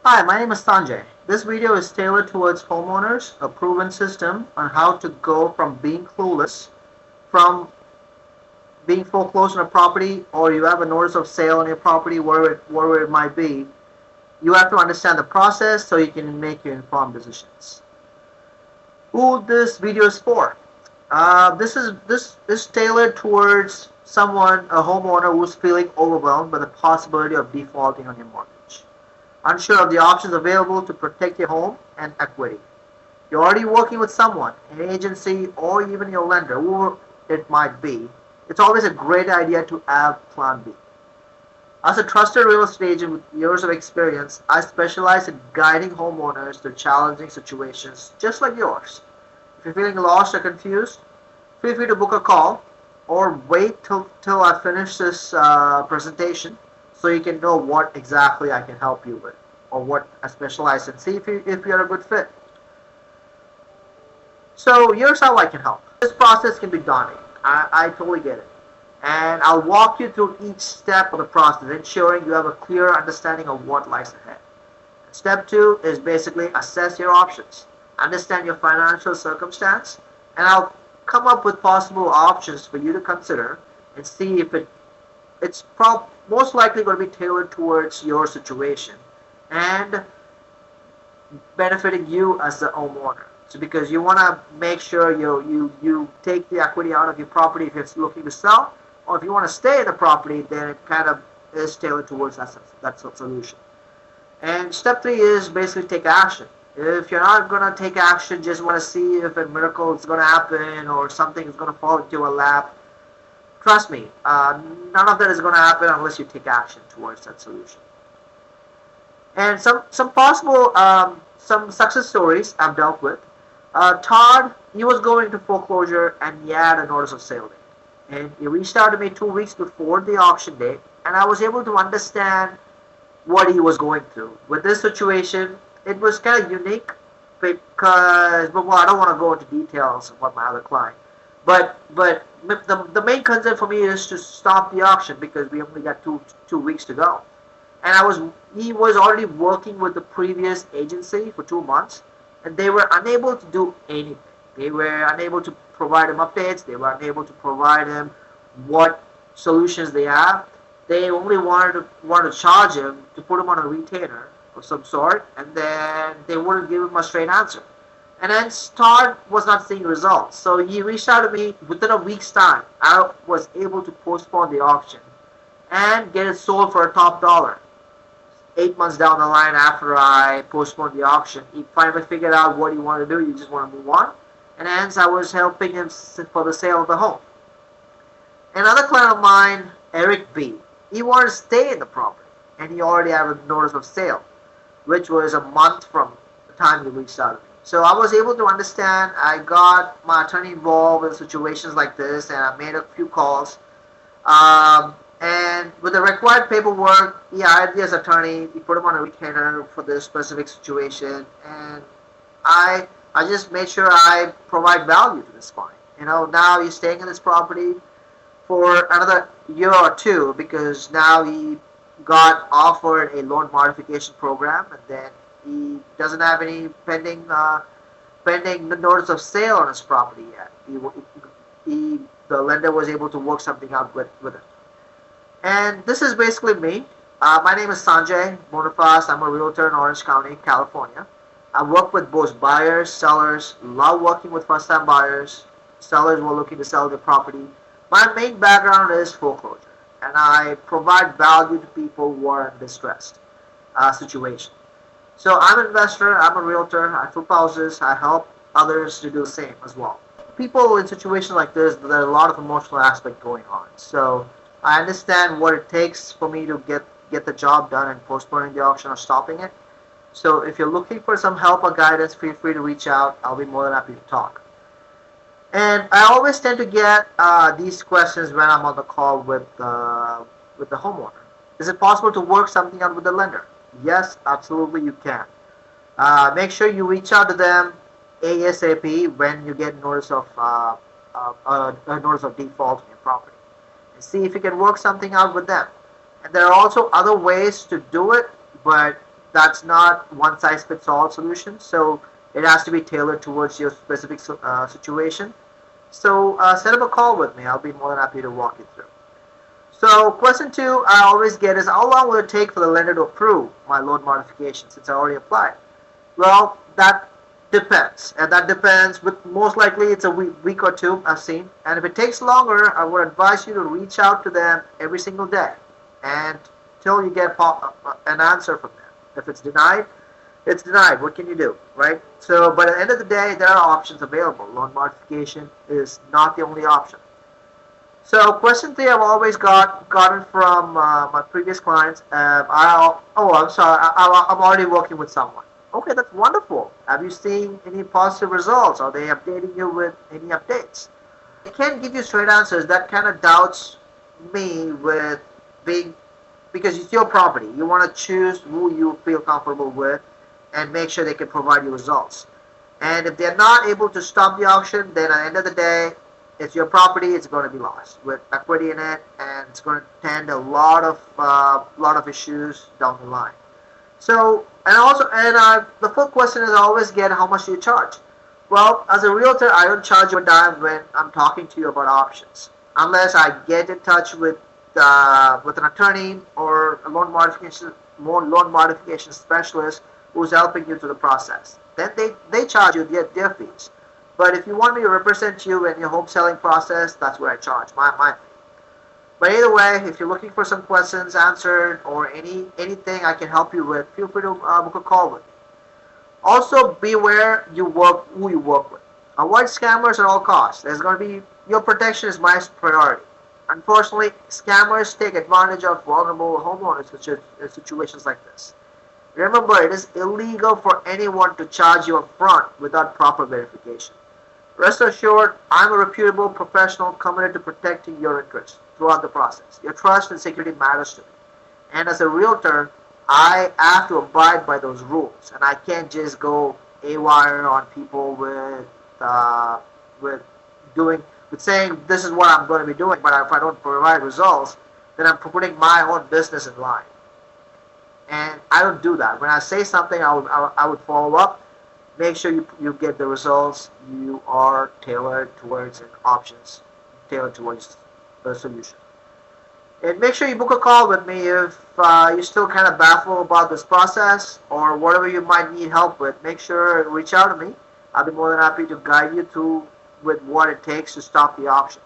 Hi, my name is Sanjay. This video is tailored towards homeowners, a proven system on how to go from being clueless, from being foreclosed on a property, or you have a notice of sale on your property, wherever it might be. You have to understand the process so you can make your informed decisions. Who this video is for? This is tailored towards someone, a homeowner who's feeling overwhelmed by the possibility of defaulting on your mortgage, unsure of the options available to protect your home and equity. You're already working with someone, an agency, or even your lender, whoever it might be. It's always a great idea to have Plan B. As a trusted real estate agent with years of experience, I specialize in guiding homeowners through challenging situations just like yours. If you're feeling lost or confused, feel free to book a call or wait till I finish this presentation so you can know what exactly I can help you with or what I specialize in. See if you're a good fit. So here's how I can help. This process can be daunting. I totally get it. And I'll walk you through each step of the process, ensuring you have a clear understanding of what lies ahead. Step 2 is basically assess your options. Understand your financial circumstance, and I'll come up with possible options for you to consider and see if it's most likely going to be tailored towards your situation and benefiting you as the homeowner. So because you want to make sure you take the equity out of your property if it's looking to sell, or if you want to stay in the property, then it kind of is tailored towards that solution. And step 3 is basically take action. If you're not going to take action, just want to see if a miracle is going to happen or something is going to fall into your lap, trust me, none of that is going to happen unless you take action towards that solution. And some possible some success stories I've dealt with. Todd, he was going to foreclosure and he had a notice of sale date. And he reached out to me 2 weeks before the auction date, and I was able to understand what he was going through. With this situation, it was kind of unique because, well, I don't want to go into details of what my other client. But the main concern for me is to stop the auction because we only got two weeks to go. And he was already working with the previous agency for 2 months, and they were unable to do anything. They were unable to provide him updates. They were unable to provide him what solutions they have. They only wanted to charge him to put him on a retainer of some sort, and then they wouldn't give him a straight answer. And then Todd was not seeing results. So he reached out to me within a week's time. I was able to postpone the auction and get it sold for a top dollar. 8 months down the line after I postponed the auction, he finally figured out what he wanted to do. He just wanted to move on. And hence I was helping him for the sale of the home. Another client of mine, Eric B., he wanted to stay in the property, and he already had a notice of sale, which was a month from the time he reached out to me. So I was able to understand. I got my attorney involved in situations like this, and I made a few calls. And with the required paperwork, he hired me as attorney. He put him on a retainer for this specific situation, and I just made sure I provide value to this client. Now he's staying in this property for another year or two because now he got offered a loan modification program, and then he doesn't have any pending notice of sale on his property yet. The lender was able to work something out with it. And this is basically me. My name is Sanjay Boniface. I'm a realtor in Orange County, California. I work with both buyers, sellers, love working with first-time buyers, sellers who are looking to sell their property. My main background is foreclosure, and I provide value to people who are in distressed situation. So I'm an investor, I'm a realtor, I flip houses, I help others to do the same as well. People in situations like this, there are a lot of emotional aspect going on. So I understand what it takes for me to get the job done and postponing the auction or stopping it. So if you're looking for some help or guidance, feel free to reach out. I'll be more than happy to talk. And I always tend to get these questions when I'm on the call with the homeowner. Is it possible to work something out with the lender? Yes, absolutely you can. Make sure you reach out to them ASAP when you get notice of a notice of default on your property, and see if you can work something out with them. And there are also other ways to do it, but that's not one size fits all solution. So it has to be tailored towards your specific situation. So set up a call with me. I'll be more than happy to walk you through. So question 2 I always get is, how long will it take for the lender to approve my loan modification since I already applied? Well, that depends, and that depends. With most likely it's a week or two, I've seen. And if it takes longer, I would advise you to reach out to them every single day, and till you get an answer from them. If it's denied, it's denied. What can you do, right? So, but at the end of the day, there are options available. Loan modification is not the only option. So question 3 I've always gotten from my previous clients. I'm sorry, I'm already working with someone. Okay, that's wonderful. Have you seen any positive results? Are they updating you with any updates? I can't give you straight answers. That kind of doubts me with being, because it's your property. You want to choose who you feel comfortable with and make sure they can provide you results. And if they're not able to stop the auction, then at the end of the day, it's your property. It's going to be lost with equity in it, and it's going to tend a lot of issues down the line. So, the full question is, I always get, how much do you charge? Well, as a realtor, I don't charge you a dime when I'm talking to you about options, unless I get in touch with an attorney or a loan modification specialist who's helping you through the process. Then they charge you their fees. But if you want me to represent you in your home selling process, that's what I charge, my fee. But either way, if you're looking for some questions answered or anything I can help you with, feel free to book a call with me. Also, beware who you work with. Avoid scammers at all costs. There's going to be, your protection is my priority. Unfortunately, scammers take advantage of vulnerable homeowners in situations like this. Remember, it is illegal for anyone to charge you up front without proper verification. Rest assured, I'm a reputable professional committed to protecting your interests throughout the process. Your trust and security matters to me. And as a realtor, I have to abide by those rules, and I can't just go haywire on people with saying this is what I'm going to be doing, but if I don't provide results, then I'm putting my own business in line. And I don't do that. When I say something, I would follow up. Make sure you get the results. You are tailored towards options, tailored towards the solution. And make sure you book a call with me if you're still kind of baffled about this process or whatever you might need help with. Make sure to reach out to me. I'll be more than happy to guide you through with what it takes to stop the auction.